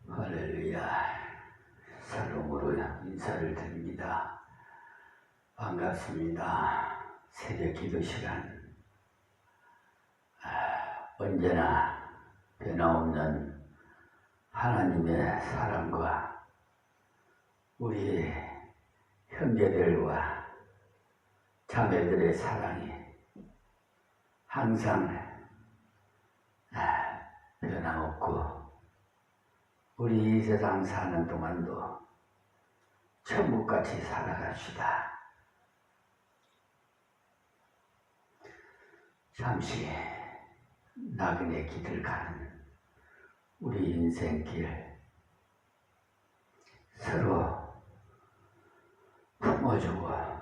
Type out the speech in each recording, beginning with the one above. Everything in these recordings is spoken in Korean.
할렐루야. 샬롬으로 인사를 드립니다. 반갑습니다. 새벽 기도 시간. 언제나 변함없는 하나님의 사랑과 우리 형제들과 자매들의 사랑이 항상 변함없고 우리 이 세상 사는 동안도 천국같이 살아갑시다. 잠시 나그네 길을 가는 우리 인생길, 서로 품어주고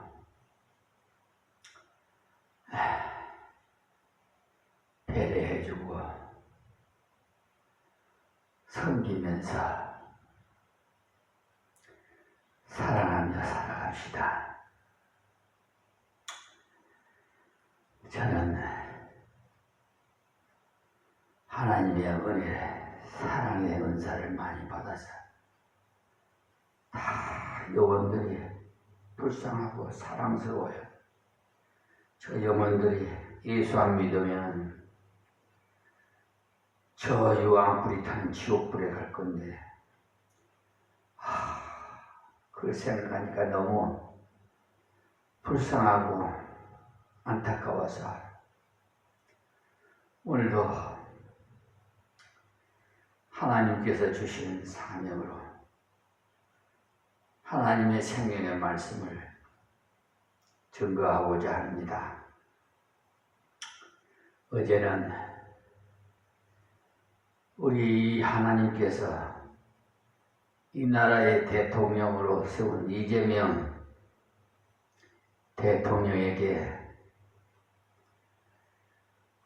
배려해주고 섬기면서 사랑하며 살아갑시다. 저는 하나님의 은혜, 사랑의 은사를 많이 받아서 다 영혼들이 불쌍하고 사랑스러워요. 저 영혼들이 예수 안 믿으면 저 유황불이 타는 지옥불에 갈 건데 그걸 생각하니까 너무 불쌍하고 안타까워서 오늘도 하나님께서 주신 사명으로 하나님의 생명의 말씀을 증거하고자 합니다. 어제는 우리 하나님께서 이 나라의 대통령으로 세운 이재명 대통령에게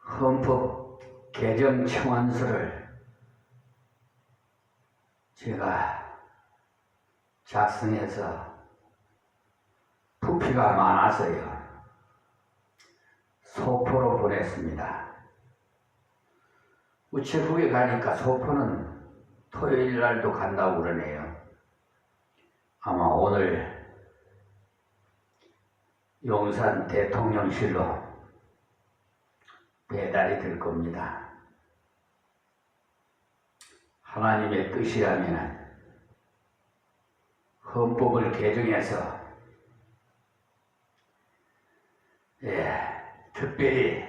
헌법 개정 청원서를 제가 작성해서 부피가 많아서요 소포로 보냈습니다. 우체국에 가니까 소포는 토요일 날도 간다고 그러네요. 아마 오늘 용산 대통령실로 배달이 될 겁니다. 하나님의 뜻이라면 헌법을 개정해서 특별히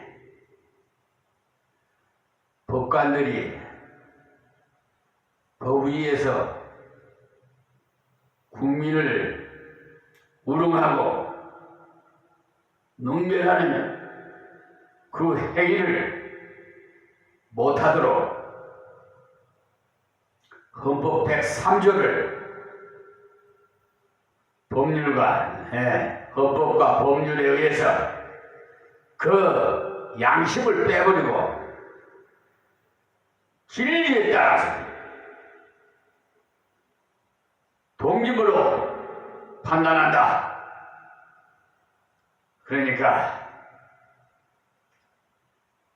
법관들이 법 위에서 국민을 우롱하고 능멸하는 그 행위를 못하도록 헌법 103조를 헌법과 법률에 의해서 그 양심을 빼버리고 진리에 따라서 독립으로 판단한다. 그러니까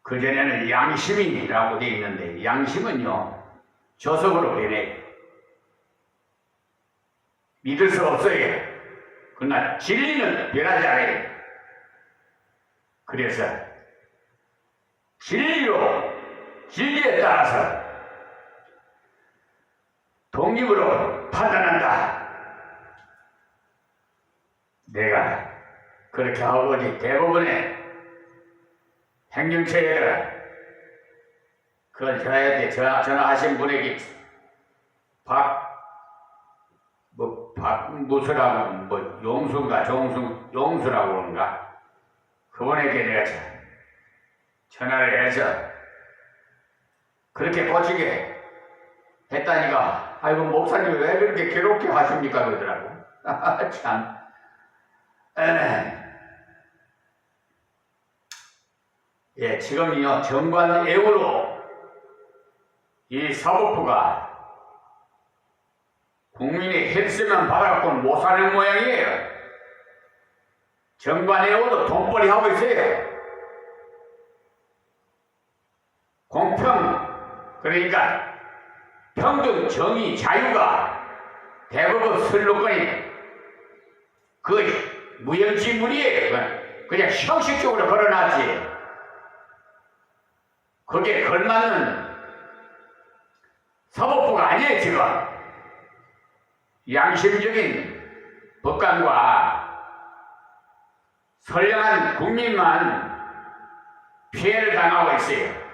그전에는 양심이라고 되어 있는데 양심은요 조석으로 변해요. 믿을 수 없어요. 그러나 진리는 변하지 않아요. 그래서 진리에 따라서 독립으로 판단한다. 내가 그렇게 아버지 대법원에 행정처에다가 그건 저한테 전화하신 분에게 박무수라고 용수인가 용수라고 그런가 그분에게 내가 전화를 해서 그렇게 고치게 했다니까 아이고 목사님이 왜 그렇게 괴롭게 하십니까 그러더라고. 참 지금요 정관 애우로 이 사법부가 국민의 헬스만 받아갖고는 못 사는 모양이에요. 정관 애우도 돈벌이 하고 있어요. 공평, 그러니까 평등, 정의, 자유가 대법원 선로권이 그 무형지물이에요. 그냥 형식적으로 걸어놨지. 거기에 걸맞는 사법부가 아니에요. 지금 양심적인 법관과 선량한 국민만 피해를 당하고 있어요.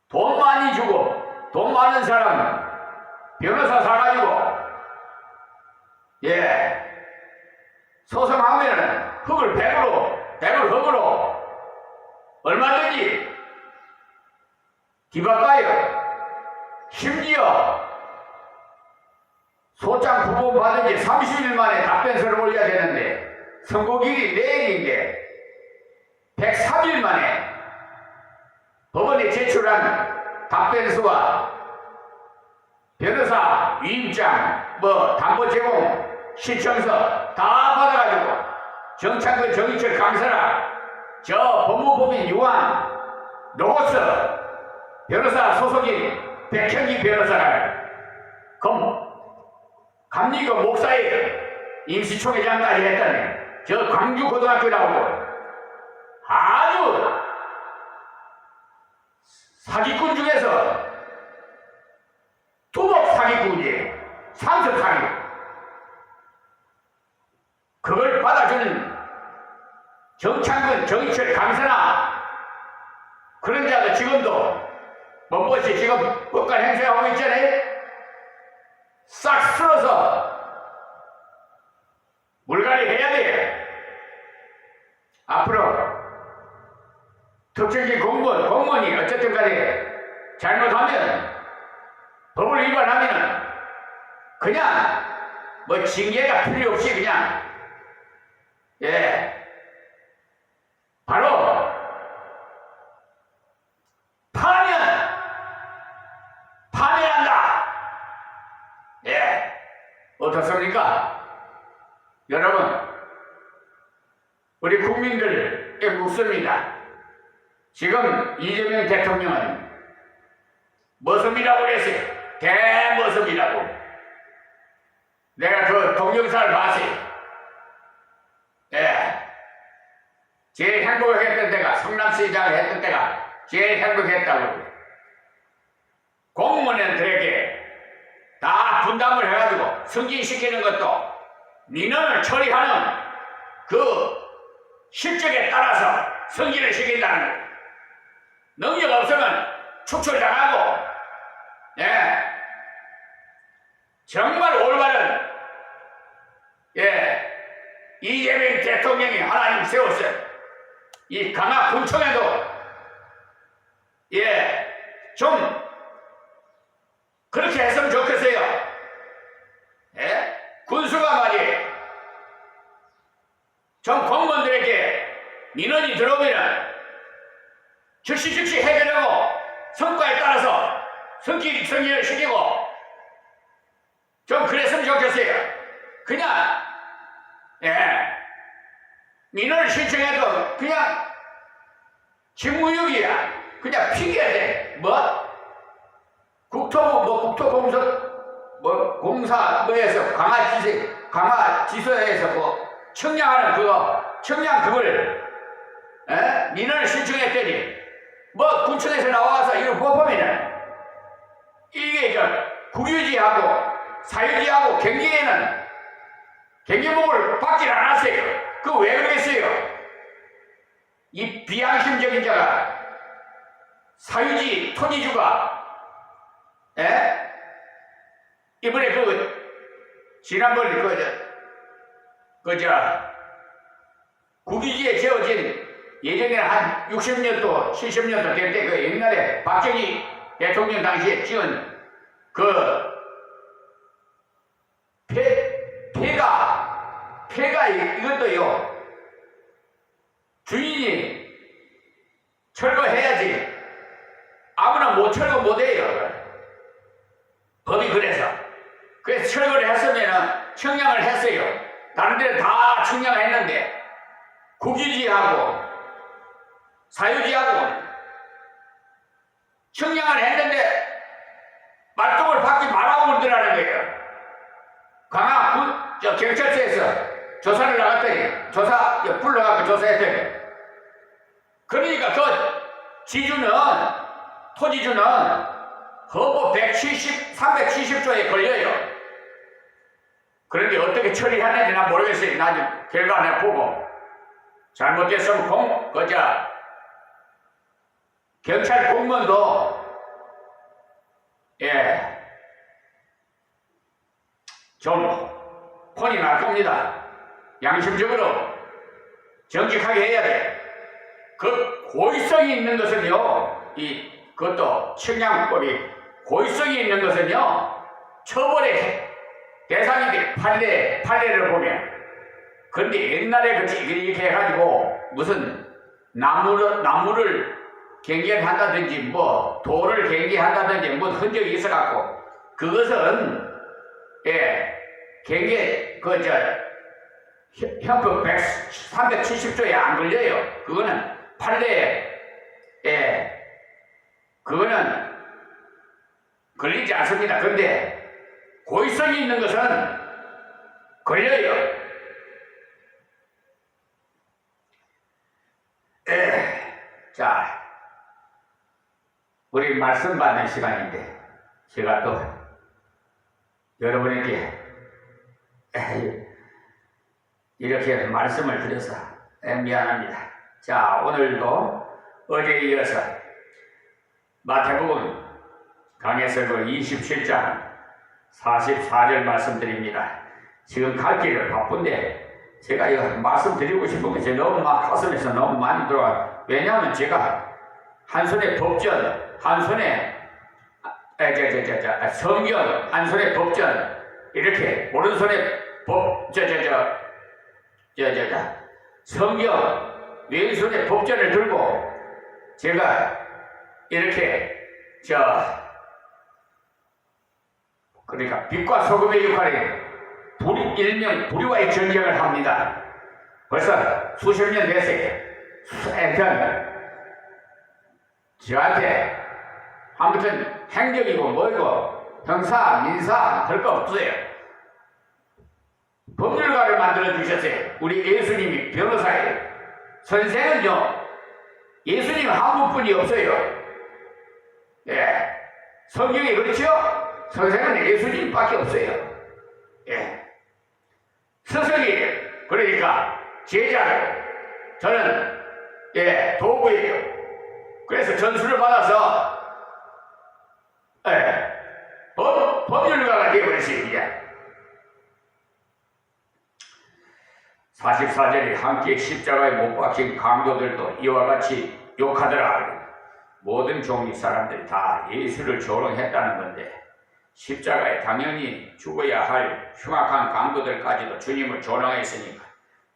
돈 많이 주고 돈 많은 사람 변호사 사가지고 소송하면은 흙을 100을 흙으로 얼마든지 뒤바꿔요. 심지어 소장 부본 받은 지 30일 만에 답변서를 올려야 되는데 선고일이 내일인데 103일 만에 법원에 제출한 답변서와 변호사 위임장, 담보 제공 신청서 다 받아가지고 정창근, 정의철, 강선아, 저 법무법인 유한, 로고스 변호사 소속인 백현기 변호사를 감리교 목사에 임시총회장까지 했다네. 저 광주고등학교 나오고 아주 사기꾼 중에서 투법 사기꾼이에요. 상습 사기. 그걸 받아주는 정창근, 정의철, 강선아 그런 자도 지금도 멋벗이 지금 법관 행세하고 있잖아요. 싹 쓸어서 물갈이 해야 돼요. 앞으로 특정직 공무원이 어쨌든 간에 잘못하면 법을 위반하면 그냥 징계가 필요 없이 그냥 바로 파면한다. 어떻습니까? 여러분, 우리 국민들께 묻습니다. 지금 이재명 대통령은 머슴이라고 그랬어요. 대머슴이라고. 내가 그 동영상을 봤어요. 제일 행복했던 때가 성남시장을 했던 때가 제일 행복했다고. 공무원들에게 다 분담을 해가지고 승진시키는 것도 민원을 처리하는 그 실적에 따라서 승진을 시킨다는 거예요. 능력 없으면 축출당하고, 정말 올바른, 이재명 대통령이 하나님 세웠어요. 이 강화군청에도, 좀, 그렇게 했으면 좋겠어요. 군수가 말이에요. 좀 공무원들에게 민원이 들어오면 즉시 해결하고 성과에 따라서 승진을 시키고 좀 그랬으면 좋겠어요. 그냥 민원을 신청해도 그냥 직무유기야. 그냥 피해야 돼. 공사에서 강화지서에서 청량하는 그걸 민원을 신청했더니 군청에서 나와서 이거 보면은 이게 국유지하고 사유지하고 경기에는 경기목을 받질 않았어요. 그거 왜 그러겠어요? 이 비양심적인 자가 사유지 토지주가 이번에 지난번에 국유지에 지어진 예전에 한 60년도 70년도 될 때 옛날에 박정희 대통령 당시에 지은 폐가 이것도요 주인이 철거해야지 아무나 철거 못해요. 법이 그래서 철거를 했으면 청량을 했어요. 다른 데는 다 청량을 했는데 국유지하고 사유지하고 측량을 했는데 말똥을 받지 말라고 그러더라는 거예요. 강화 경찰서에서 조사를 나갔더니 불러갖고 조사했더니 그러니까 그 지주는 토지주는 허브 370조에 걸려요. 그런데 어떻게 처리하는지 난 모르겠어요. 나중에 결과 내가 보고 잘못됐으면 경찰 공무원도 좀 혼이 날 겁니다. 양심적으로 정직하게 해야 돼. 그 고의성이 있는 것은요, 그것도 측량법이 고의성이 있는 것은요, 처벌의 대상이 돼. 판례를 보면. 근데 옛날에 이렇게 해가지고 무슨 나무를 경계한다든지 뭐 돌을 경계한다든지 뭐 흔적이 있어갖고 그것은 경계 형법 370조에 안 걸려요. 그거는 판례에 그거는 걸리지 않습니다. 근데 고의성이 있는 것은 걸려요. 자, 우리 말씀 받는 시간인데 제가 또 여러분에게 이렇게 말씀을 드려서 미안합니다. 자, 오늘도 어제에 이어서 마태복음 강해설교 27장 44절 말씀드립니다. 지금 갈 길을 바쁜데 제가 이거 말씀드리고 싶은 게 너무 가슴에서 너무 많이 들어와요. 왜냐하면 제가 한 손에 법전, 한 손에 성경, 한 손에 법전, 이렇게 오른손에 성경, 왼손에 법전을 들고 제가 이렇게 그러니까 빛과 소금의 역할에 일명 불의와의 전쟁을 합니다. 벌써 수십 년 됐어요. 저한테 아무튼 행정이고 뭐이고 형사, 민사 할 거 없어요. 법률가를 만들어 주셨어요. 우리 예수님이 변호사예요. 선생은요, 예수님 한 분뿐이 없어요. 성경에 그렇죠? 선생은 예수님밖에 없어요. 스승이 그러니까 제자예요. 저는 도구예요. 그래서 전수를 받아서 법률가가 되어버렸어요. 44절에 함께 십자가에 못 박힌 강도들도 이와 같이 욕하더라. 모든 종류 사람들이 다 예수를 조롱했다는 건데 십자가에 당연히 죽어야 할 흉악한 강도들까지도 주님을 조롱했으니까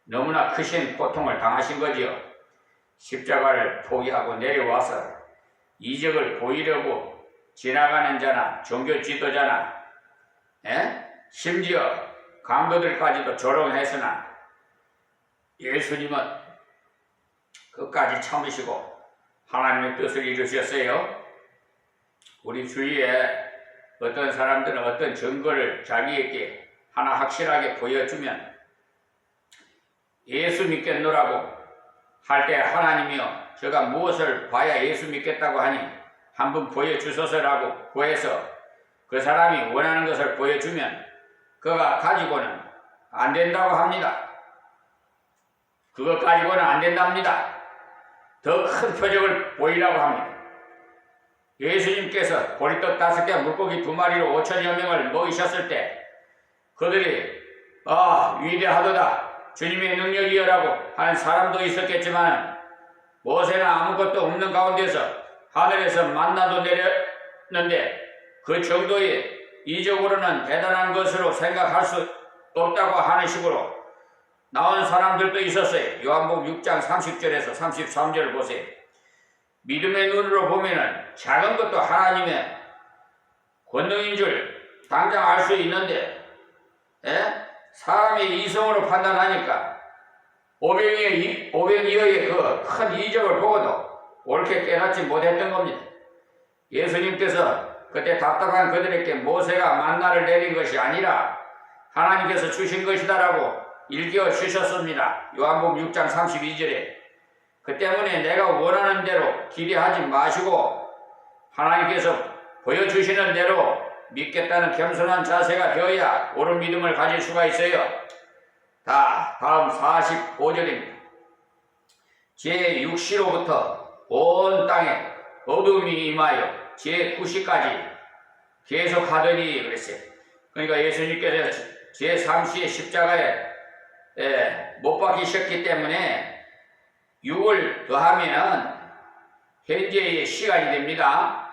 너무나 크신 고통을 당하신 거지요. 십자가를 포기하고 내려와서 이적을 보이려고 지나가는 자나 종교 지도자나 심지어 강도들까지도 조롱했으나 예수님은 끝까지 참으시고 하나님의 뜻을 이루셨어요. 우리 주위에 어떤 사람들은 어떤 증거를 자기에게 하나 확실하게 보여주면 예수 믿겠노라고 할 때 하나님이요, 제가 무엇을 봐야 예수 믿겠다고 하니 한번 보여주소서라고 구해서 그 사람이 원하는 것을 보여주면 그가 가지고는 안 된다고 합니다. 그거 가지고는 안 된답니다. 더 큰 표적을 보이라고 합니다. 예수님께서 보리떡 5개 물고기 2마리로 5천여 명을 먹이셨을 때 그들이 위대하도다 주님의 능력이여라고 하는 사람도 있었겠지만 모세는 아무것도 없는 가운데서 하늘에서 만나도 내렸는데 그 정도의 이적으로는 대단한 것으로 생각할 수 없다고 하는 식으로 나온 사람들도 있었어요. 요한복음 6장 30절에서 33절을 보세요. 믿음의 눈으로 보면은 작은 것도 하나님의 권능인 줄 당장 알 수 있는데 사람의 이성으로 판단하니까 오병이어의 그 큰 이적을 보고도 옳게 깨닫지 못했던 겁니다. 예수님께서 그때 답답한 그들에게 모세가 만나를 내린 것이 아니라 하나님께서 주신 것이다라고 일깨워 주셨습니다. 요한복음 6장 32절에. 그 때문에 내가 원하는 대로 기대하지 마시고 하나님께서 보여주시는 대로 믿겠다는 겸손한 자세가 되어야 옳은 믿음을 가질 수가 있어요. 다음 45절입니다. 제6시로부터 온 땅에 어둠이 임하여 제9시까지 계속 하더니 그랬어요. 그러니까 예수님께서 제3시에 십자가에 못 박히셨기 때문에 6을 더하면 현재의 시간이 됩니다.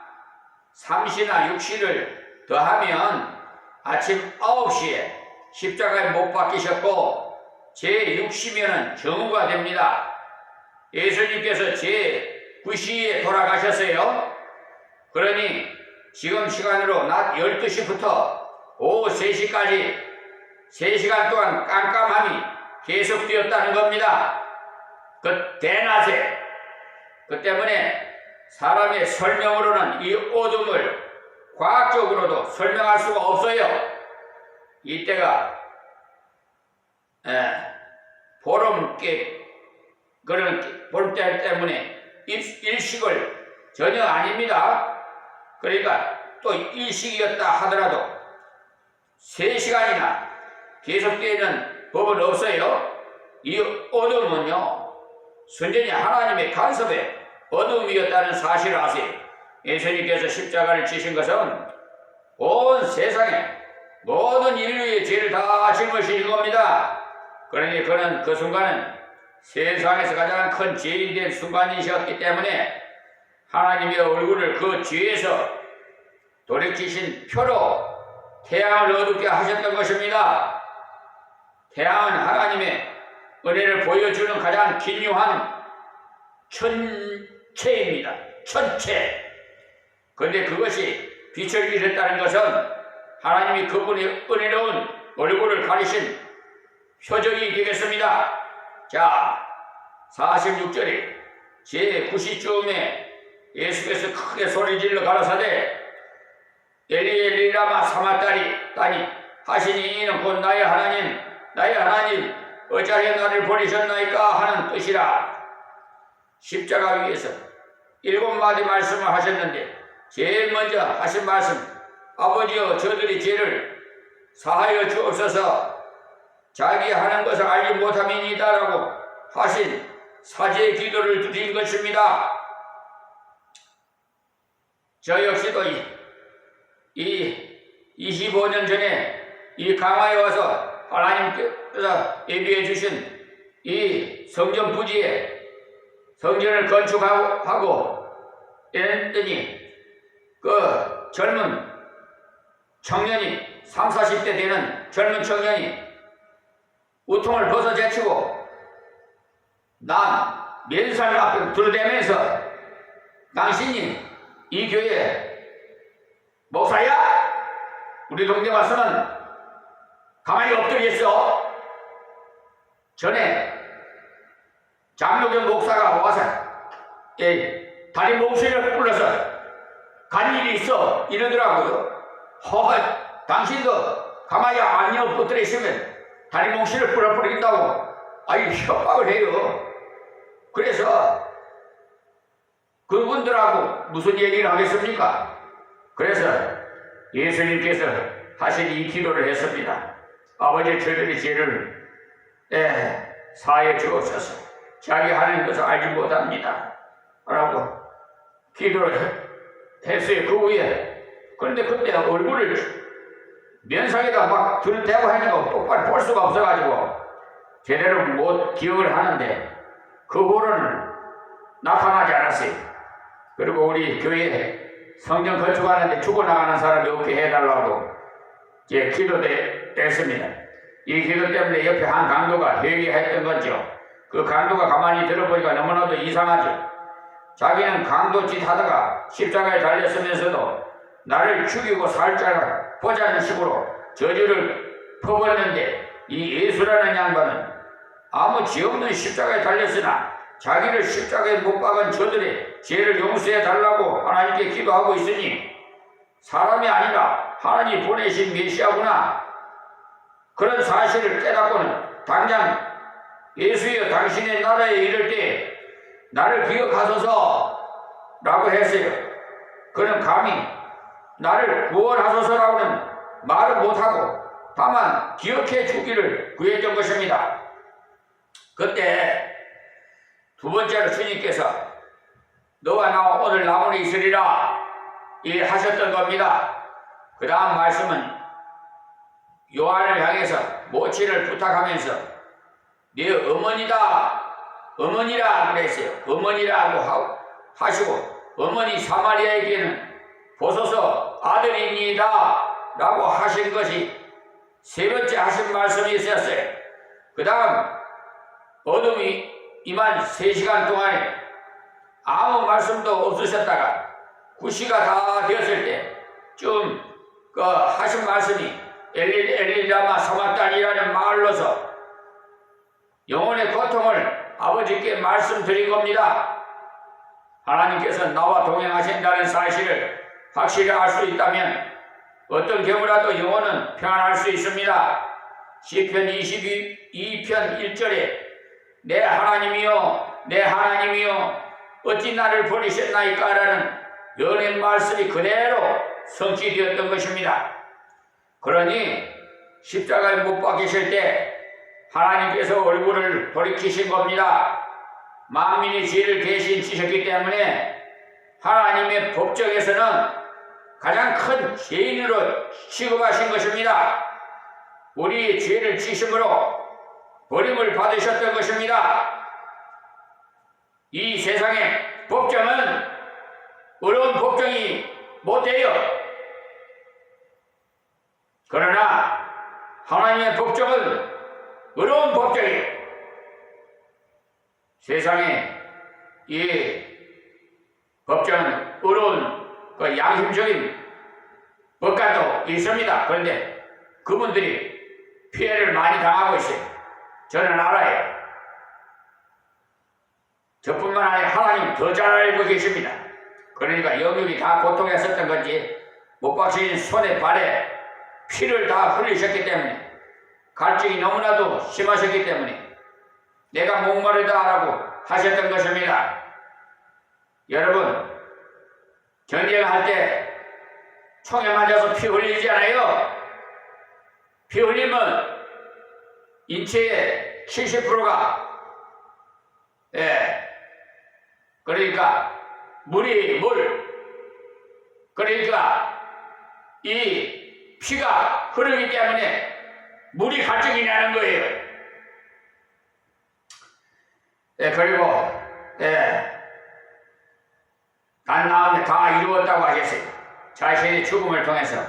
3시나 6시를 더하면 아침 9시에 십자가에 못 박히셨고 제6시면은 정오가 됩니다. 예수님께서 제9시에 돌아가셨어요. 그러니 지금 시간으로 낮 12시부터 오후 3시까지 3시간 동안 깜깜함이 계속되었다는 겁니다. 그 대낮에. 그 때문에 사람의 설명으로는 이 어둠을 과학적으로도 설명할 수가 없어요. 이때가 보름께 그런 보름달 때문에 일식을 전혀 아닙니다. 그러니까 또 일식이었다 하더라도 3시간이나 계속되는 법은 없어요. 이 어둠은요, 순전히 하나님의 간섭에 어둠이었다는 사실을 아세요. 예수님께서 십자가를 지신 것은 온 세상에 모든 인류의 죄를 다 짊어지신 겁니다. 그러니 그는 그 순간은 세상에서 가장 큰 죄인이 된 순간이셨기 때문에 하나님의 얼굴을 그 죄에서 돌이키신 표로 태양을 어둡게 하셨던 것입니다. 태양은 하나님의 은혜를 보여주는 가장 기묘한 천체입니다. 천체. 그런데 그것이 빛을 잃었다는 것은 하나님이 그분의 은혜로운 얼굴을 가리신 표적이 되겠습니다. 자, 46절에 제9시쯤에 예수께서 크게 소리질러 가라사대 엘리 엘리 라마 사마다니 하시니 이는 곧 나의 하나님 어찌하여 나를 버리셨나이까 하는 뜻이라. 십자가 위에서 7마디 말씀을 하셨는데 제일 먼저 하신 말씀, 아버지여 저들이 죄를 사하여 주옵소서, 자기 하는 것을 알지 못함이니다라고 하신 사죄의 기도를 드린 것입니다. 저 역시도 이 25년 전에 이 강화에 와서 하나님께서 예비해 주신 이 성전 부지에 성전을 건축하고 이랬더니 그 젊은 청년이 30, 40대 되는 젊은 청년이 우통을 벗어 제치고 난 면살 앞에 들어대면서 당신이 이 교회 목사야? 우리 동네 와서는 가만히 엎드리겠어? 전에 장로교 목사가 와서 다리 몽쉘을 불러서 간 일이 있어 이러더라고요. 당신도 가만히 안 엎드려 있으면 다리 몽쉘을 불어버린다고 협박을 해요. 그래서 그분들하고 무슨 얘기를 하겠습니까? 그래서 예수님께서 하신 이 기도를 했습니다. 아버지 저들의 죄를 사해 주옵소서, 자기 하는 것을 알지 못합니다 라고 기도를 했어요. 그 후에 그런데 그때 얼굴을 면상에다 막 들대고 하는 거 똑바로 볼 수가 없어가지고 제대로 못 기억을 하는데 그 후로는 나타나지 않았어요. 그리고 우리 교회에 성전 건축하는데 죽어나가는 사람이 없게 해달라고 기도했습니다. 이 기도 때문에 옆에 한 강도가 회개했던 거죠. 그 강도가 가만히 들어보니까 너무나도 이상하죠. 자기는 강도짓 하다가 십자가에 달렸으면서도 나를 죽이고 살자가 보자는 식으로 저주를 퍼붓는데 이 예수라는 양반은 아무 죄 없는 십자가에 달렸으나 자기를 십자가에 못 박은 저들의 죄를 용서해 달라고 하나님께 기도하고 있으니 사람이 아니라 하나님이 보내신 메시아구나. 그런 사실을 깨닫고는 당장 예수여 당신의 나라에 이를 때 나를 기억하소서 라고 했어요. 그는 감히 나를 구원하소서라고는 말을 못하고 다만 기억해 주기를 구했던 것입니다. 그때 두 번째로 주님께서 너와 나 오늘 남원에 있으리라 이 하셨던 겁니다. 그 다음 말씀은 요한을 향해서 모친을 부탁하면서 네 어머니다 어머니라 그랬어요. 어머니라고 하시고 어머니 사마리아에게는 보소서 아들이니이다 라고 하신 것이 세 번째 하신 말씀이 있었어요. 그 다음 어둠이 임한 3시간 동안에 아무 말씀도 없으셨다가 9시가 다 되었을 때쯤 그 하신 말씀이 엘리라마 사마탄이라는 말로서 영혼의 고통을 아버지께 말씀드린 겁니다. 하나님께서 나와 동행하신다는 사실을 확실히 알 수 있다면 어떤 경우라도 영혼은 평안할 수 있습니다. 시편 22편 1절에 내 하나님이여 내 하나님이여 어찌 나를 버리셨나이까 라는 연의 말씀이 그대로 성취되었던 것입니다. 그러니 십자가에 못 박히실 때 하나님께서 얼굴을 돌이키신 겁니다. 만민의 죄를 대신 지셨기 때문에 하나님의 법정에서는 가장 큰 죄인으로 취급하신 것입니다. 우리의 죄를 지심으로 버림을 받으셨던 것입니다. 이 세상의 법정은 어려운 법정이 못돼요. 그러나 하나님의 법정은 어려운 법정이에요. 세상에 이 법정은 어려운 그 양심적인 법관도 있습니다. 그런데 그분들이 피해를 많이 당하고 있어요. 저는 알아요. 저뿐만 아니라 하나님 더 잘 알고 계십니다. 그러니까 영육이 다 고통했었던 건지 못 박히신 손에 발에 피를 다 흘리셨기 때문에 갈증이 너무나도 심하셨기 때문에 내가 목마르다라고 하셨던 것입니다. 여러분 전쟁할 때 총에 맞아서 피 흘리잖아요. 피 흘리면 인체의 70%가 그러니까 물이 그러니까 이 피가 흐르기 때문에 물이 갈증이 나는 거예요. 그리고 난 나한테 다 이루었다고 하셨어요. 자신의 죽음을 통해서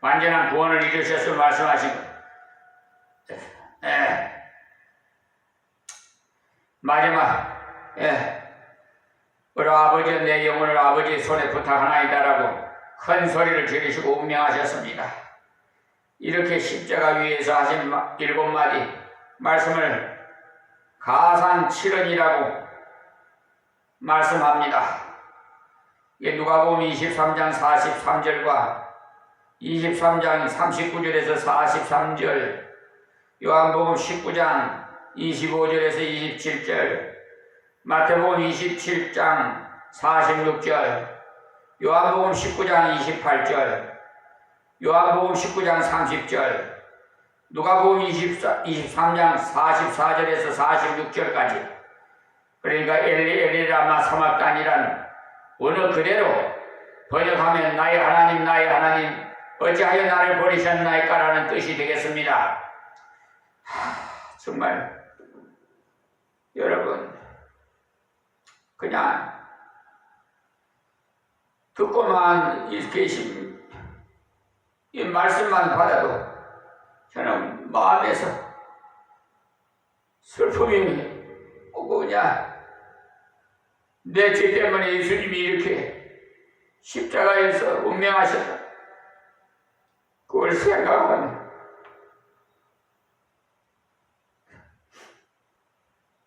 완전한 구원을 이루셨을 말씀하신 것. 마지막 우리 아버지 내 영혼을 아버지의 손에 부탁하나이다라고 큰 소리를 지르시고 운명하셨습니다. 이렇게 십자가 위에서 하신 7마디 말씀을 가산칠언이라고 말씀합니다. 이게 누가복음 23장 43절과 23장 39절에서 43절, 요한복음 19장 25절에서 27절, 마태복음 27장 46절, 요한복음 19장 28절, 요한복음 19장 30절, 누가복음 23장 44절에서 46절까지. 그러니까 엘리라마 사마탄이란 언어 그대로 번역하면 나의 하나님 어찌하여 나를 버리셨나이까 라는 뜻이 되겠습니다. 정말 여러분 그냥 듣고만 계신 이 말씀만 받아도 저는 마음에서 슬픔이 오고 그냥 내 죄 때문에 예수님이 이렇게 십자가에서 운명하셨다. 그걸 생각하면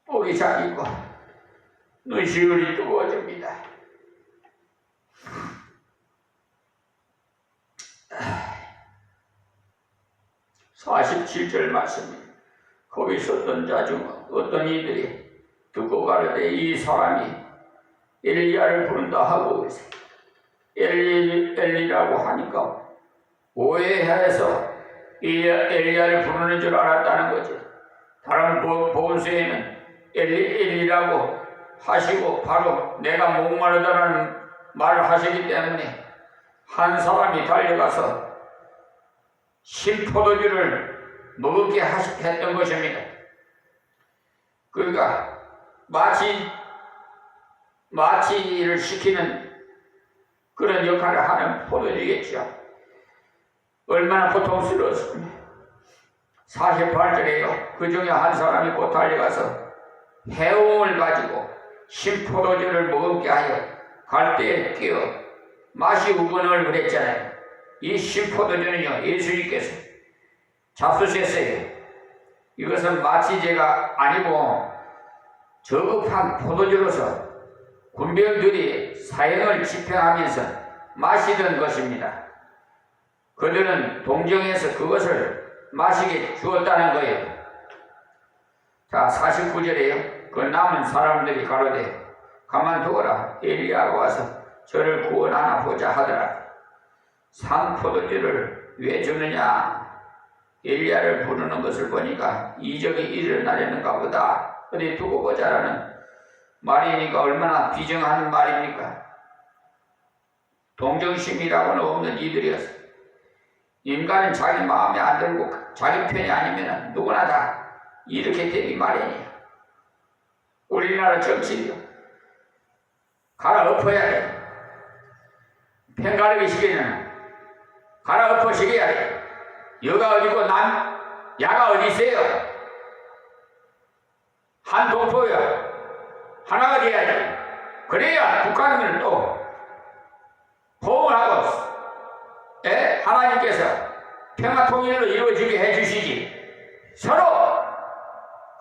목이 잠기고 눈시울이 뜨거워집니다. 47절 말씀입니다. 거기 있었던 자 중 어떤 이들이 듣고 가로되 이 사람이 엘리야를 부른다 하고 엘리라고 하니까 오해해서 엘리야를 부르는 줄 알았다는 거죠. 다른 복음서에는 엘리라고 하시고 바로 내가 목마르다라는 말을 하시기 때문에 한 사람이 달려가서 신포도주를 먹게 했던 것입니다. 그러니까 마취를 시키는 그런 역할을 하는 포도주겠죠. 얼마나 고통스러웠습니까? 48절에요. 그 중에 한 사람이 곧 달려가서 해옹을 가지고 신포도주를 먹게 하여 갈대에 끼워 맛이 우거늘 그랬잖아요. 이 신포도주는요, 예수님께서 잡수셨어요. 이것은 마취제가 아니고 저급한 포도주로서 군병들이 사형을 집행하면서 마시던 것입니다. 그들은 동정해서 그것을 마시게 주었다는 거예요. 자, 49절에요. 그 남은 사람들이 가로되 가만두어라. 엘리야가 와서 저를 구원하나 보자 하더라. 산포도주를 왜 주느냐? 엘리야를 부르는 것을 보니까 이적이 일어나려는가 보다. 어디 두고 보자라는 말이니까 얼마나 비정한 말입니까? 동정심이라고는 없는 이들이었어. 인간은 자기 마음에 안 들고 자기 편이 아니면 누구나 다 이렇게 되기 마련이야. 우리나라 정치도 갈아엎어야 돼. 편가르기 시기에는 갈아엎어 시기야 돼. 여가 어디고 야가 어디 있어요? 한 동포야. 하나가 돼야 돼. 그래야 북한을 또 호응을 하고 하나님께서 평화 통일로 이루어지게 해주시지. 서로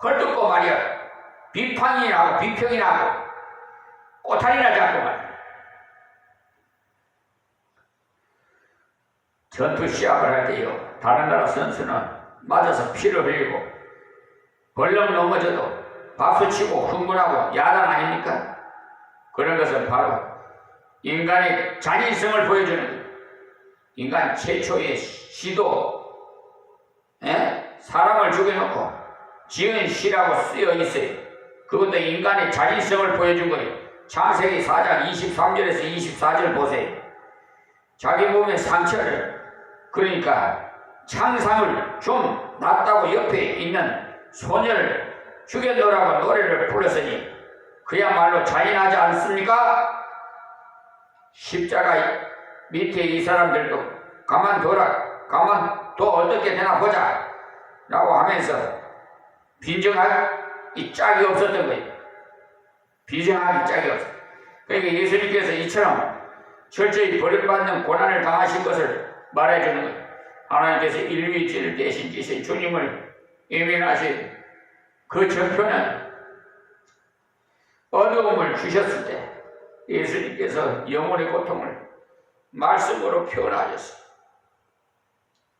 헐뜯고 말이야. 비판이 나고 비평이 나고 꼬타리나 잡고 말이야. 전투 시합을 할 때요, 다른 나라 선수는 맞아서 피를 흘리고 벌렁 넘어져도 박수치고 흥분하고 야단 아닙니까? 그런 것은 바로 인간의 잔인성을 보여주는 거예요. 인간 최초의 시도, 사람을 죽여놓고 지은 시라고 쓰여 있어요. 그것도 인간의 잔인성을 보여준 거예요. 창세기 4장 23절에서 24절 보세요. 자기 몸의 상처를, 그러니까 창상을 좀 낫다고 옆에 있는 소녀를 죽여놓으라고 노래를 불렀으니 그야말로 잔인하지 않습니까? 십자가 밑에 이 사람들도 가만둬 어떻게 되나 보자 라고 하면서 빈정할 이 짝이 없었던 거예요. 비정할 이 짝이 없어. 그러니까 예수님께서 이처럼 철저히 버림받는 고난을 당하신 것을 말해주는 거예요. 하나님께서 인류의 죄를 대신 지신 주님을 예민하신 그 전표는 어두움을 주셨을 때 예수님께서 영혼의 고통을 말씀으로 표현하셨어요.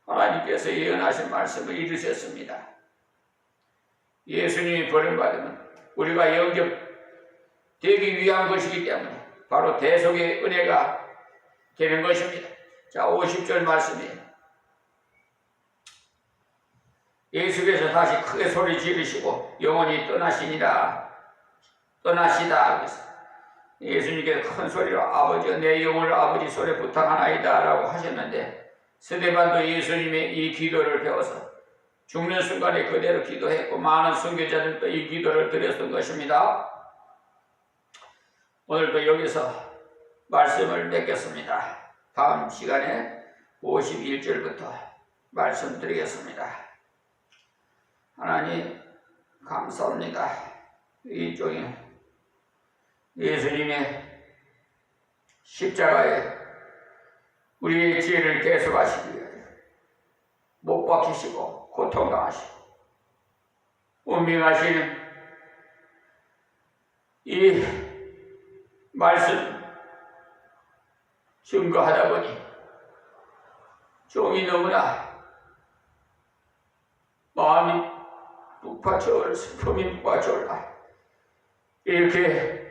하나님께서 예언하신 말씀을 이루셨습니다. 예수님이 버림받으면 우리가 영접되기 위한 것이기 때문에 바로 대속의 은혜가 되는 것입니다. 자, 50절 말씀이에요. 예수께서 다시 크게 소리 지르시고 영원히 떠나시다. 예수님께서 큰 소리로 아버지여 내 영혼을 아버지 손에 부탁하나이다 라고 하셨는데, 스데반도 예수님의 이 기도를 배워서 죽는 순간에 그대로 기도했고 많은 선교자들도 이 기도를 드렸던 것입니다. 오늘도 여기서 말씀을 맺겠습니다. 다음 시간에 51절부터 말씀드리겠습니다. 하나님 감사합니다. 이 종이 예수님의 십자가에 우리의 죄를 대속하시기 위해 못 박히시고 고통당하시고 운명하시는 이 말씀 증거하다 보니 종이 너무나 마음이 뚝파절 슬픔이 뚝파절라. 이렇게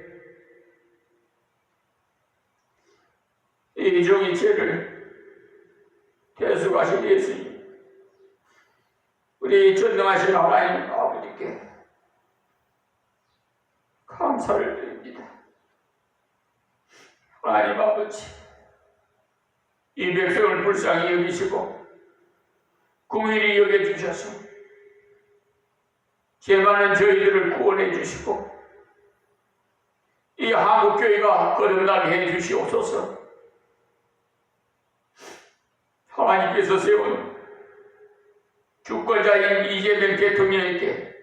이종의 죄를 대속하신 예수님, 우리 전능하신 하나님 아버지께 감사를 드립니다. 하나님 아버지, 이 백성을 불쌍히 여기시고 긍휼히 여겨주셔서 죄 많은 저희들을 구원해 주시고 이 한국교회가 거듭나게 해 주시옵소서. 하나님께서 세운 주권자인 이재명 대통령에게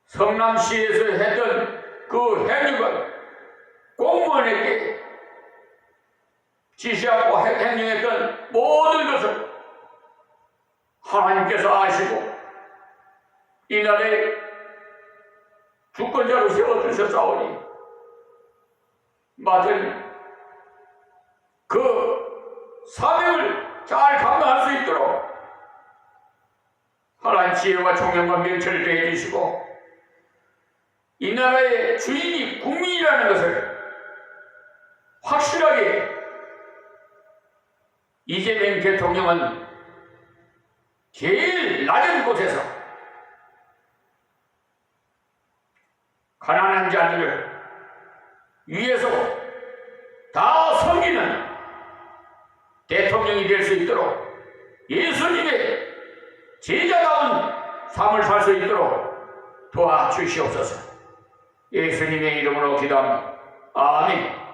성남시에서 했던 그 행위가 공무원에게 지시하고 행령했던 모든 것을 하나님께서 아시고 이 나라에 주권자로 세워주셨사오니 맡은 그 사명을 잘 감당할 수 있도록 하나님 지혜와 총명과 명철을 더해 주시고 이 나라의 주인이 국민이라는 것을 확실하게 이재명 대통령은 제일 낮은 곳에서 가난한 자들을 위해서 다 섬기는 대통령이 될 수 있도록 예수님의 제자다운 삶을 살 수 있도록 도와주시옵소서. 예수님의 이름으로 기도합니다. 아멘.